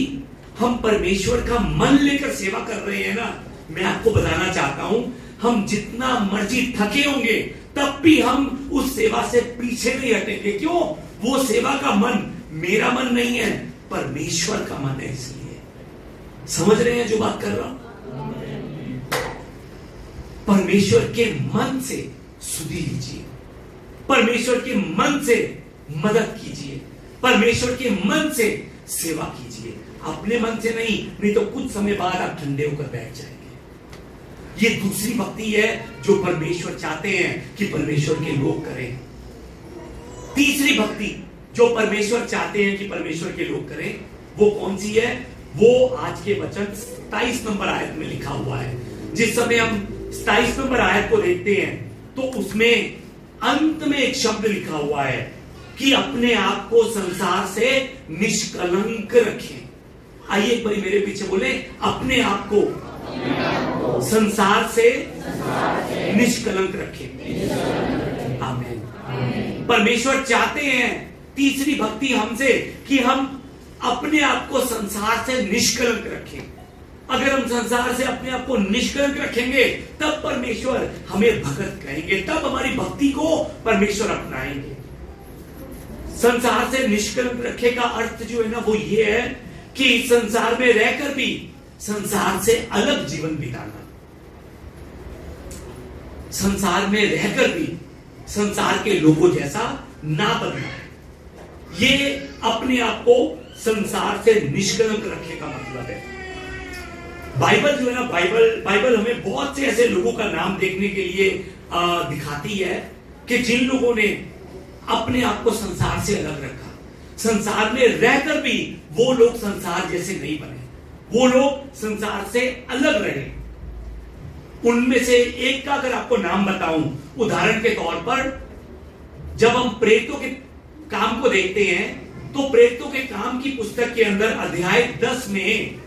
हम परमेश्वर का मन लेकर सेवा कर रहे हैं ना, मैं आपको बताना चाहता हूं, हम जितना मर्जी थके होंगे तब भी हम उस सेवा से पीछे नहीं हटेंगे। क्यों? वो सेवा का मन मेरा मन नहीं है, परमेश्वर का मन है। इसलिए समझ रहे हैं जो बात कर रहा हूं? परमेश्वर के मन से सुधि लीजिए, परमेश्वर के मन से मदद कीजिए, परमेश्वर के मन से सेवा कीजिए, अपने मन से नहीं तो कुछ समय बाद आप ठंडे होकर बैठ जाएंगे। ये दूसरी भक्ति है जो परमेश्वर चाहते हैं कि परमेश्वर के लोग करें। तीसरी भक्ति जो परमेश्वर चाहते हैं कि परमेश्वर के लोग करें, वो कौन सी है? वो आज के वचन 27 नंबर आयत में लिखा हुआ है। जिस समय हम 27 नंबर आयत को देखते हैं तो उसमें अंत में एक शब्द लिखा हुआ है कि अपने आप को संसार से निष्कलंक रखें। आइए एक बार मेरे पीछे बोले, अपने आप को संसार से निष्कलंक रखें। आमीन। परमेश्वर चाहते हैं, तीसरी भक्ति हमसे, कि हम अपने आप को संसार से निष्कलंक रखें। अगर हम संसार से अपने आप को निष्कलंक रखेंगे तब परमेश्वर हमें भगत कहेंगे, तब हमारी भक्ति को परमेश्वर अपनाएंगे। संसार से निष्कलंक रखे का अर्थ जो है ना, वो ये है कि संसार में रहकर भी संसार से अलग जीवन बिताना, संसार में रहकर भी संसार के लोगों जैसा ना बनना। ये अपने आप को संसार से निष्कलंक रखने का मतलब है। बाइबल जो है ना, बाइबल हमें बहुत से ऐसे लोगों का नाम देखने के लिए दिखाती है कि जिन लोगों ने अपने आप को संसार से अलग रखा। संसार में रहकर भी वो लोग संसार जैसे नहीं बने, वो लोग संसार से अलग रहे। उनमें से एक का अगर आपको नाम बताऊं, उदाहरण के तौर पर, जब हम प्रेतों के काम को देखते हैं तो प्रेतों के काम की पुस्तक के अंदर अध्याय 10 में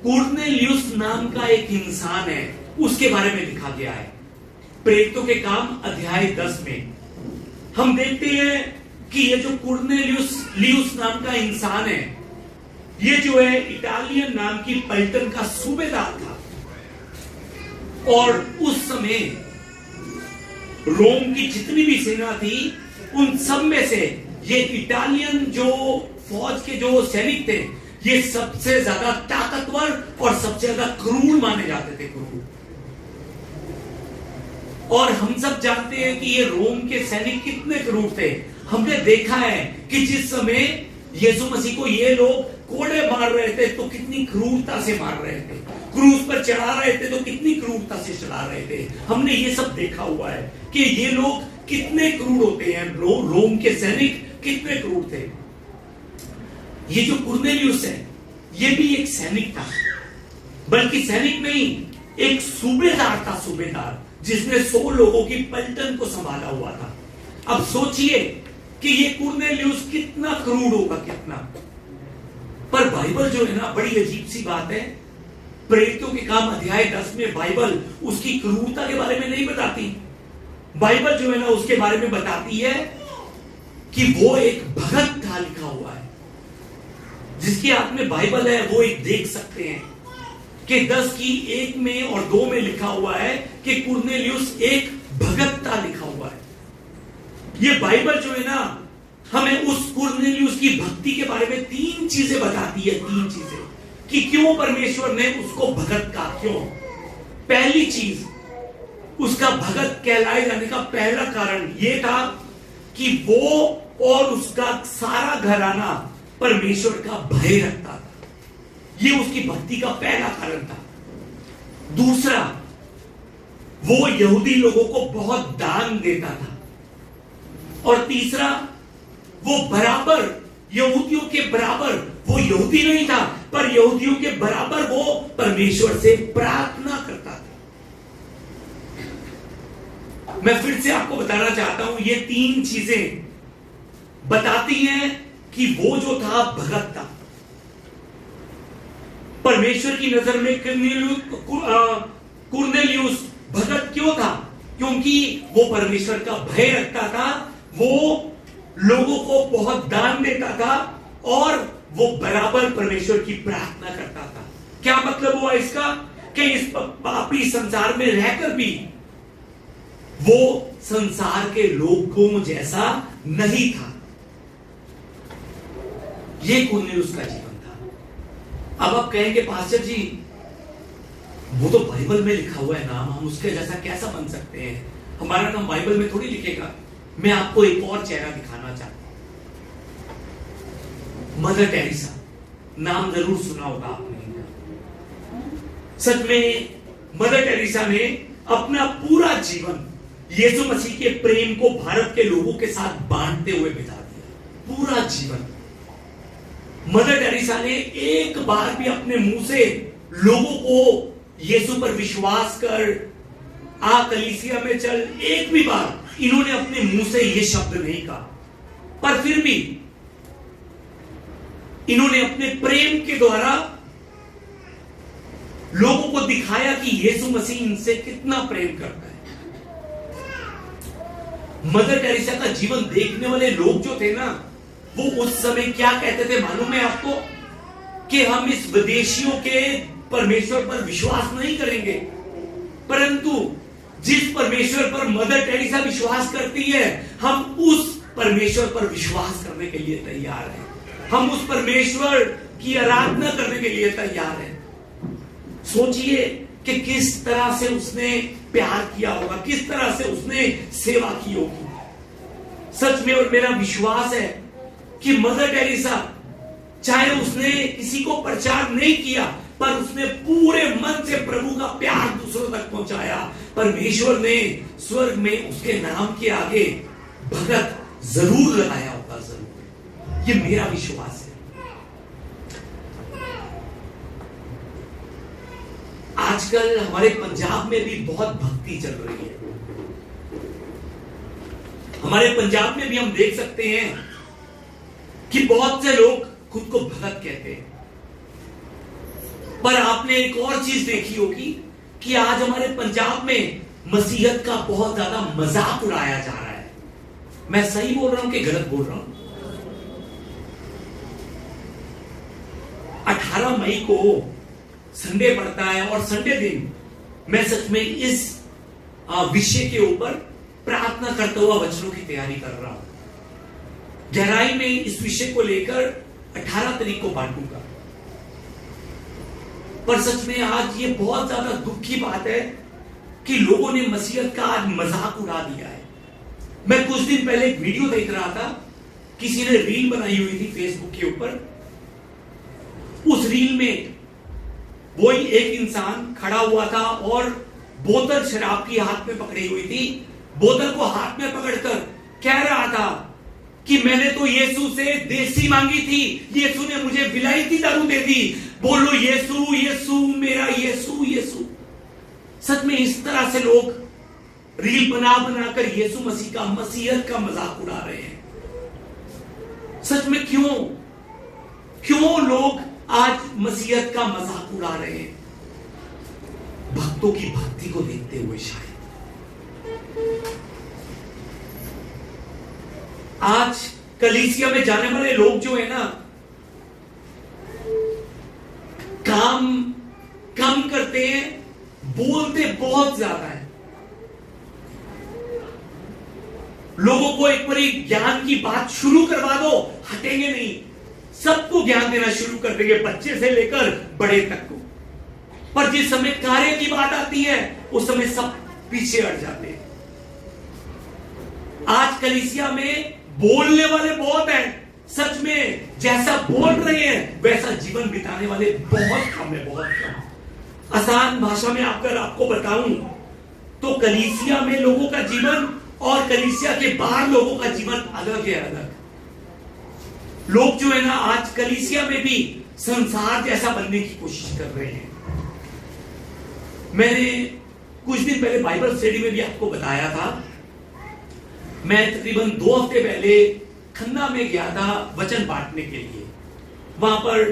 कुर्नेलियुस नाम का एक इंसान है, उसके बारे में लिखा गया है। प्रेतों के काम अध्याय 10 में हम देखते हैं कि ये जो कुर्नेलियुस नाम का इंसान है, ये जो है इटालियन नाम की पलटन का सूबेदार था, और उस समय रोम की जितनी भी सेना थी उन सब में से ये इटालियन जो फौज के जो सैनिक थे, ये सबसे ज्यादा ताकतवर और सबसे ज्यादा क्रूर माने जाते थे, क्रूर। और हम सब जानते हैं कि ये रोम के सैनिक कितने क्रूर थे। हमने देखा है कि जिस समय यीशु मसीह को ये लोग कोड़े मार रहे थे तो कितनी क्रूरता से मार रहे थे, क्रूस पर चढ़ा रहे थे तो कितनी क्रूरता से चढ़ा रहे थे। हमने ये सब देखा हुआ है कि ये लोग कितने क्रूर होते हैं। रोम के सैनिक कितने क्रूर थे। ये जो कुरनेलियुस है, ये भी एक सैनिक था, बल्कि सैनिक नहीं, एक सूबेदार था, सूबेदार, जिसने 100 लोगों की पलटन को संभाला हुआ था। अब सोचिए कि ये कुरनेलियुस कितना क्रूर होगा, कितना। पर बाइबल जो है ना, बड़ी अजीब सी बात है, प्रेरितों के काम अध्याय 10 में बाइबल उसकी क्रूरता के बारे में नहीं बताती। बाइबल जो है ना, उसके बारे में बताती है कि वो एक भगत था, लिखा हुआ है। जिसके हाथ में बाइबल है वो एक देख सकते हैं कि 10 की 1 में और 2 में लिखा हुआ है कि कुरनेलियुस एक भगत था, लिखा हुआ है। ये बाइबल जो है ना, हमें उस कुरनेलियुस की भक्ति के बारे में 3 चीजें बताती है, 3 चीजें, कि क्यों परमेश्वर ने उसको भगत कहा, क्यों। पहली चीज, उसका भगत कहलाए जाने का पहला कारण यह था कि वो और उसका सारा घराना परमेश्वर का भय रखता था। यह उसकी भक्ति का पहला कारण था। दूसरा, वो यहूदी लोगों को बहुत दान देता था। और तीसरा, वो बराबर यहूदियों के बराबर, वो यहूदी नहीं था पर यहूदियों के बराबर वो परमेश्वर से प्रार्थना करता था। मैं फिर से आपको बताना चाहता हूं, ये 3 चीजें बताती हैं कि वो जो था भगत था। परमेश्वर की नजर में कुरनेलियुस भगत क्यों था? क्योंकि वो परमेश्वर का भय रखता था, वो लोगों को बहुत दान देता था और वो बराबर परमेश्वर की प्रार्थना करता था। क्या मतलब हुआ इसका? कि इस पापी संसार में रहकर भी वो संसार के लोगों जैसा नहीं था। ये कुरनेलियुस का जीवन था। अब आप कहेंगे पास्टर जी, वो तो बाइबल में लिखा हुआ है नाम, हम उसके जैसा कैसा बन सकते हैं? हमारा नाम बाइबल में थोड़ी लिखेगा। मैं आपको एक और चेहरा दिखाना चाहता हूं, मदर टेरेसा। नाम जरूर सुना होगा आपने। सच में मदर टेरेसा ने अपना पूरा जीवन यीशु मसीह के प्रेम को भारत के लोगों के साथ बांटते हुए बिता दिया, पूरा जीवन। मदर टेरेसा ने एक बार भी अपने मुंह से लोगों को यीशु पर विश्वास कर, आ कलीसिया में चल, एक भी बार इन्होंने अपने मुंह से यह शब्द नहीं कहा। पर फिर भी इन्होंने अपने प्रेम के द्वारा लोगों को दिखाया कि यीशु मसीह इनसे कितना प्रेम करता है। मदर टेरेसा का जीवन देखने वाले लोग जो थे ना, वो उस समय क्या कहते थे मालूम है आपको? कि हम इस विदेशियों के परमेश्वर पर विश्वास नहीं करेंगे, परंतु जिस परमेश्वर पर मदर टेरेसा विश्वास करती है, हम उस परमेश्वर पर विश्वास करने के लिए तैयार हैं। हम उस परमेश्वर की आराधना करने के लिए तैयार हैं। सोचिए कि किस तरह से उसने प्यार किया होगा, किस तरह से उसने सेवा की होगी। सच में और मेरा विश्वास है कि मदर टेरेसा, चाहे उसने किसी को प्रचार नहीं किया, पर उसने पूरे मन से प्रभु का प्यार दूसरों तक पहुंचाया। परमेश्वर ने स्वर्ग में उसके नाम के आगे भगत जरूर लगाया होगा, जरूर। ये मेरा विश्वास है। आजकल हमारे पंजाब में भी बहुत भक्ति चल रही है। हमारे पंजाब में भी हम देख सकते हैं कि बहुत से लोग खुद को भगत कहते हैं। पर आपने एक और चीज देखी होगी कि आज हमारे पंजाब में मसीहत का बहुत ज्यादा मजाक उड़ाया जा रहा है। मैं सही बोल रहा हूं कि गलत बोल रहा हूं? 18 मई को संडे पड़ता है और संडे दिन मैं सच में इस विषय के ऊपर प्रार्थना करता हुआ वचनों की तैयारी कर रहा हूं। गहराई में इस विषय को लेकर 18 तारीख को बांटूंगा। पर सच में आज ये बहुत ज्यादा दुख की बात है कि लोगों ने मसीहत का आज मजाक उड़ा दिया है। मैं कुछ दिन पहले एक वीडियो देख रहा था, किसी ने रील बनाई हुई थी फेसबुक के ऊपर। उस रील में वही एक इंसान खड़ा हुआ था और बोतल शराब की हाथ में पकड़ी हुई थी। बोतल को हाथ में पकड़कर कह रहा था कि मैंने तो यीशु से देसी मांगी थी, यीशु ने मुझे विलायती दारू दे दी। बोलो यीशु यीशु मेरा यीशु यीशु। सच में इस तरह से लोग रील बना बनाकर यीशु मसीह का, मसीहत का मजाक उड़ा रहे हैं। सच में क्यों लोग आज मसीहत का मजाक उड़ा रहे हैं? भक्तों की भक्ति को देखते हुए शायद। आज कलीसिया में जाने वाले लोग जो है ना, काम कम करते हैं, बोलते बहुत ज्यादा है। लोगों को एक बार ज्ञान की बात शुरू करवा दो, हटेंगे नहीं। सबको ज्ञान देना शुरू कर देंगे, बच्चे से लेकर बड़े तक को। पर जिस समय कार्य की बात आती है उस समय सब पीछे हट जाते हैं। आज कलीसिया में बोलने वाले बहुत हैं, सच में जैसा बोल रहे हैं वैसा जीवन बिताने वाले बहुत कम है, बहुत कम। आसान भाषा में अगर आपको बताऊं तो कलीसिया में लोगों का जीवन और कलीसिया के बाहर लोगों का जीवन अलग है, अलग। लोग जो है ना आज कलीसिया में भी संसार जैसा बनने की कोशिश कर रहे हैं। मैंने कुछ दिन पहले बाइबल स्टडी में भी आपको बताया था, मैं तकरीबन 2 हफ्ते पहले खन्ना में गया था वचन बांटने के लिए। वहां पर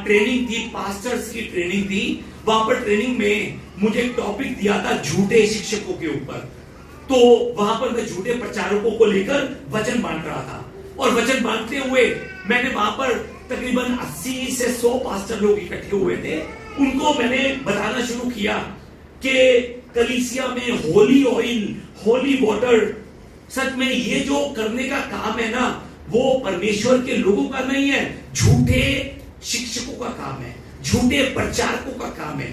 ट्रेनिंग थी, पास्टर्स की ट्रेनिंग थी। वहां पर ट्रेनिंग में मुझे एक टॉपिक दिया था झूठे शिक्षकों के ऊपर। तो वहां पर मैं झूठे प्रचारकों को लेकर वचन बांट रहा था, और वचन बांटते हुए मैंने वहां पर तकरीबन 80 से 100 पास्टर लोग इकट्ठे हुए थे। उनको मैंने बताना शुरू किया कि कलीसिया में होली ऑयल, होली वाटर, सच में ये जो करने का काम है ना, वो परमेश्वर के लोगों का नहीं है, झूठे शिक्षकों का काम है, झूठे प्रचारकों का काम है।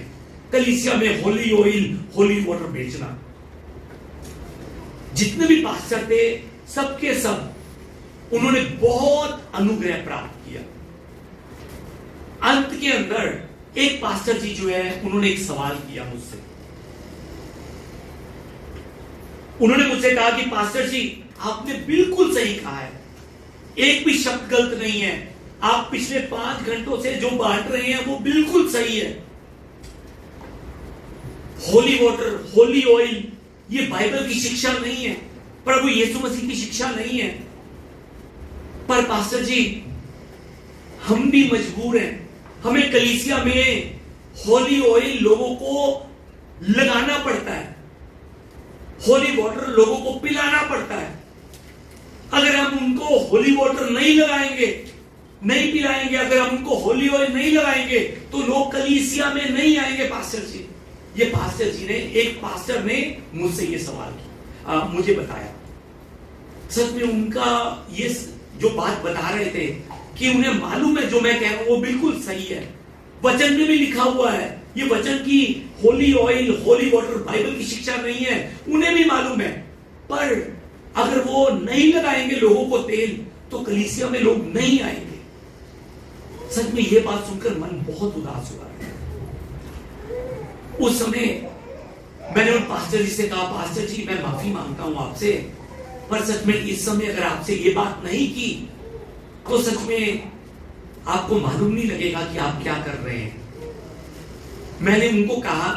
कलीसिया में होली ऑयल, होली वाटर बेचना। जितने भी पास्टर थे सबके सब उन्होंने बहुत अनुग्रह प्राप्त किया। अंत के अंदर एक पास्टर जी जो है उन्होंने एक सवाल किया मुझसे। उन्होंने मुझसे कहा कि पास्टर जी आपने बिल्कुल सही कहा है, एक भी शब्द गलत नहीं है, आप पिछले 5 घंटों से जो बांट रहे हैं वो बिल्कुल सही है। होली वाटर, होली ऑयल ये बाइबल की शिक्षा नहीं है, प्रभु यीशु मसीह की शिक्षा नहीं है। पर पास्टर जी हम भी मजबूर हैं, हमें कलीसिया में होली ऑयल लोगों को लगाना पड़ता है, होली वाटर लोगों को पिलाना पड़ता है। अगर हम उनको होली वाटर नहीं लगाएंगे, नहीं पिलाएंगे, अगर हम उनको होली ऑयल नहीं लगाएंगे तो लोग कलीसिया में नहीं आएंगे। पास्टर जी, ये पास्टर जी ने, एक पास्टर ने मुझसे ये सवाल किया, मुझे बताया। सच में उनका ये जो बात बता रहे थे कि उन्हें मालूम है जो मैं कह रहा हूं वो बिल्कुल सही है, वचन में भी लिखा हुआ है ये वचन की Holi oil, holy water Bible की शिक्षा नहीं है, उन्हें भी मालूम है। पर अगर वो नहीं लगाएंगे लोगों को तेल तो कलीसिया में लोग नहीं आएंगे। सच में ये बात सुनकर मन बहुत उदास हुआ। उस समय मैंने उन पास्टर जी से कहा, पास्टर जी मैं माफी मांगता हूं आपसे, पर सच में इस समय अगर आपसे ये बात नहीं की तो सच में आपको मालूम नहीं लगेगा कि आप क्या कर रहे हैं। मैंने उनको कहा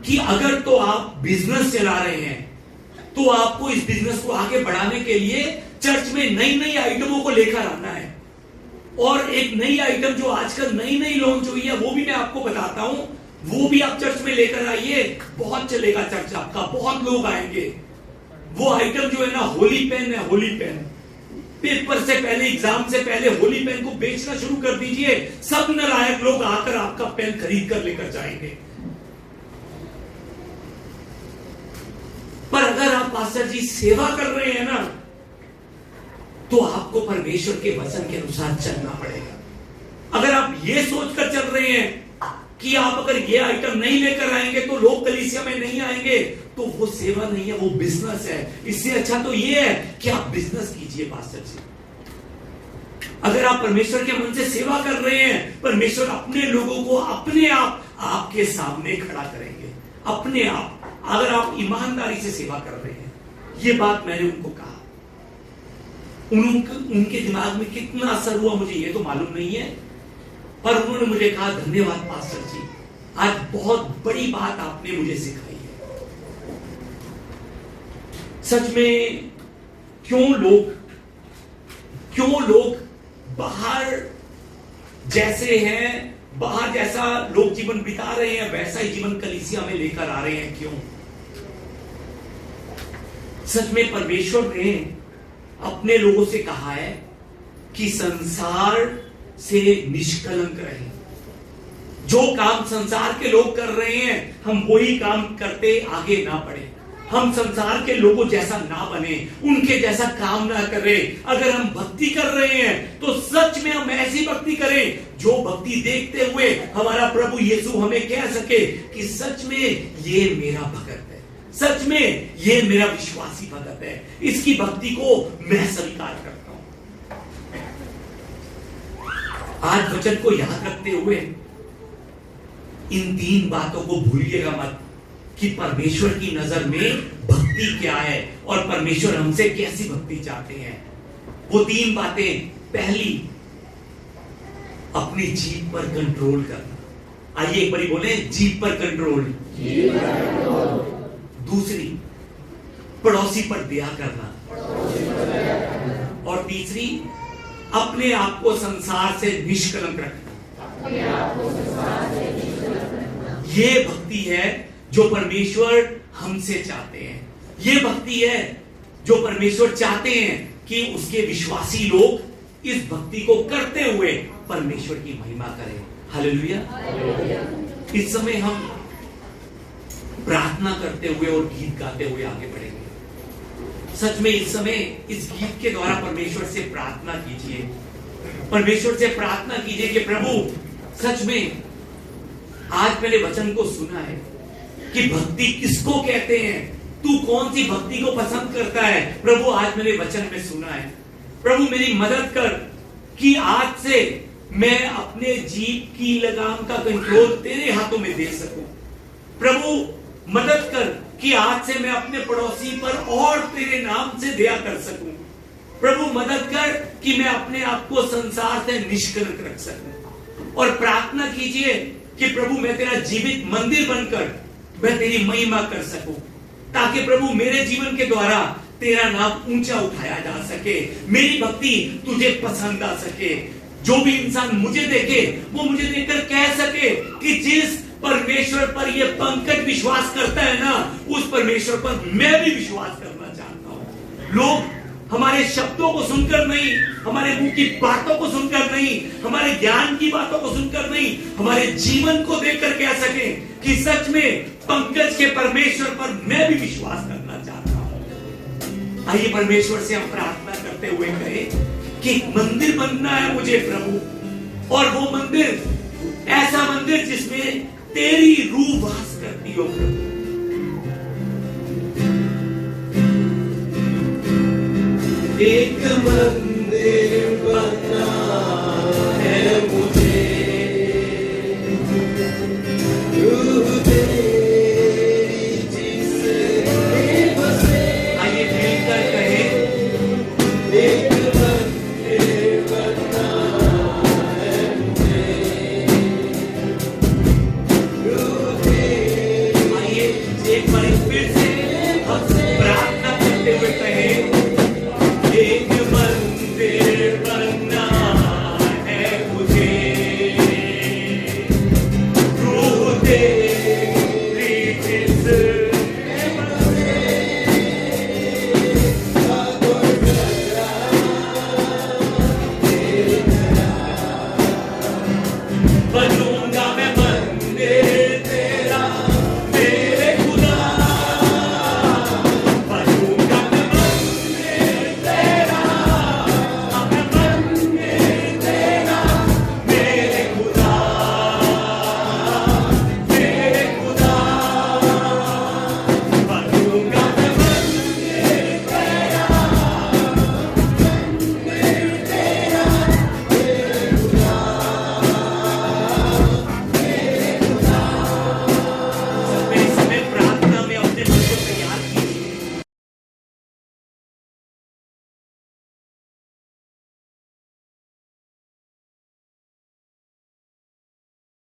कि अगर तो आप बिजनेस चला रहे हैं तो आपको इस बिजनेस को आगे बढ़ाने के लिए चर्च में नई नई आइटमों को लेकर आना है। और एक नई आइटम जो आजकल नई नई लॉन्च हुई है वो भी मैं आपको बताता हूं, वो भी आप चर्च में लेकर आइए, बहुत चलेगा चर्च आपका, बहुत लोग आएंगे। वो आइटम जो है ना होली पेन है, होली पेन। पेपर से पहले, एग्जाम से पहले होली पेन को बेचना शुरू कर दीजिए, सब नालायक लोग आकर आपका पेन खरीद कर लेकर जाएंगे। पर अगर आप पास्टर जी सेवा कर रहे हैं ना, तो आपको परमेश्वर के वचन के अनुसार चलना पड़ेगा। अगर आप ये सोचकर चल रहे हैं कि आप अगर ये आइटम नहीं लेकर आएंगे तो लोग कलीसिया में नहीं आएंगे, तो वो सेवा नहीं है, वो बिजनेस है। इससे अच्छा तो ये है कि आप बिजनेस कीजिए पास्टर जी। अगर आप परमेश्वर के मन से सेवा कर रहे हैं, परमेश्वर अपने लोगों को अपने आप आपके सामने खड़ा करेंगे, अपने आप, अगर आप ईमानदारी से सेवा कर रहे हैं। ये बात मैंने उनको कहा, उनके दिमाग में कितना असर हुआ मुझे ये तो मालूम नहीं है, पर उन्होंने मुझे कहा धन्यवाद पास्टर जी, आज बहुत बड़ी बात आपने मुझे सिखाई है। सच में क्यों लोग बाहर जैसे हैं, बाहर जैसा लोग जीवन बिता रहे हैं वैसा ही जीवन कलीसिया में लेकर आ रहे हैं, क्यों? सच में परमेश्वर ने अपने लोगों से कहा है कि संसार से निष्कलंक रहे। जो काम संसार के लोग कर रहे हैं हम वही काम करते आगे ना बढ़े। हम संसार के लोगों जैसा ना बने, उनके जैसा काम ना करें। अगर हम भक्ति कर रहे हैं तो सच में हम ऐसी भक्ति करें जो भक्ति देखते हुए हमारा प्रभु यीशु हमें कह सके कि सच में ये मेरा भक्त है, सच में ये मेरा विश्वासी भक्त है, इसकी भक्ति को मैं स्वीकार करता हूं। आज वचन को याद रखते हुए इन 3 बातों को भूलिएगा मत कि परमेश्वर की नजर में भक्ति क्या है और परमेश्वर हमसे कैसी भक्ति चाहते हैं। वो 3 बातें, पहली, अपनी जीभ पर कंट्रोल करना। आइए एक बारी बोले, जीभ पर कंट्रोल। दूसरी, पड़ोसी पर दया करना। और तीसरी, अपने आप को संसार से निष्कलंक रखना। ये भक्ति है जो परमेश्वर हमसे चाहते हैं। ये भक्ति है जो परमेश्वर चाहते हैं कि उसके विश्वासी लोग इस भक्ति को करते हुए परमेश्वर की महिमा करें। हालेलुया। इस समय हम प्रार्थना करते हुए और गीत गाते हुए आगे बढ़ेंगे। सच में इस समय इस गीत के द्वारा परमेश्वर से प्रार्थना कीजिए, परमेश्वर से प्रार्थना कीजिए कि प्रभु सच में आज मैंने वचन को सुना है कि भक्ति किसको कहते हैं, तू कौन सी भक्ति को पसंद करता है। प्रभु आज मैंने वचन में सुना है, प्रभु मेरी मदद कर कि आज से मैं अपने जीभ की लगाम का कंट्रोल तेरे हाथों में दे सकूं। प्रभु मदद कर कि आज से मैं अपने पड़ोसी पर और तेरे नाम से दया कर सकूं। प्रभु मदद कर कि मैं अपने आप को संसार से निष्कलंक रख सकूं। और प्रार्थना कीजिए कि प्रभु मैं तेरा जीवित मंदिर बनकर मैं तेरी महिमा कर सकूं, ताकि प्रभु मेरे जीवन के द्वारा तेरा नाम ऊंचा उठाया जा सके, मेरी भक्ति तुझे पसंद आ सके। जो भी इंसान मुझे देखे वो मुझे देखकर कह सके कि जिस परमेश्वर पर ये पंकज विश्वास करता है ना, उस परमेश्वर पर मैं भी विश्वास करना चाहता हूं। लोग हमारे शब्दों को सुनकर नहीं, हमारे मुंह की बातों को सुनकर नहीं, हमारे ज्ञान की बातों को सुनकर नहीं, हमारे जीवन को देखकर कह सके कि सच में पंकज के परमेश्वर पर मैं भी विश्वास करना चाहता हूं। आइए परमेश्वर से हम प्रार्थना करते हुए कहें कि मंदिर बनना है मुझे प्रभु, और वो मंदिर ऐसा मंदिर जिसमें तेरी रूह वास करती हो प्रभु। एक मंदिर बनना है मुझे, रूह तेरी जिसमें बसे। आइए मिलकर कहें, एक मंदिर बनना है मुझे, रूह तेरी। आइए एक बार फिर से प्रार्थना करते हुए कहें, एक मंदिर बनना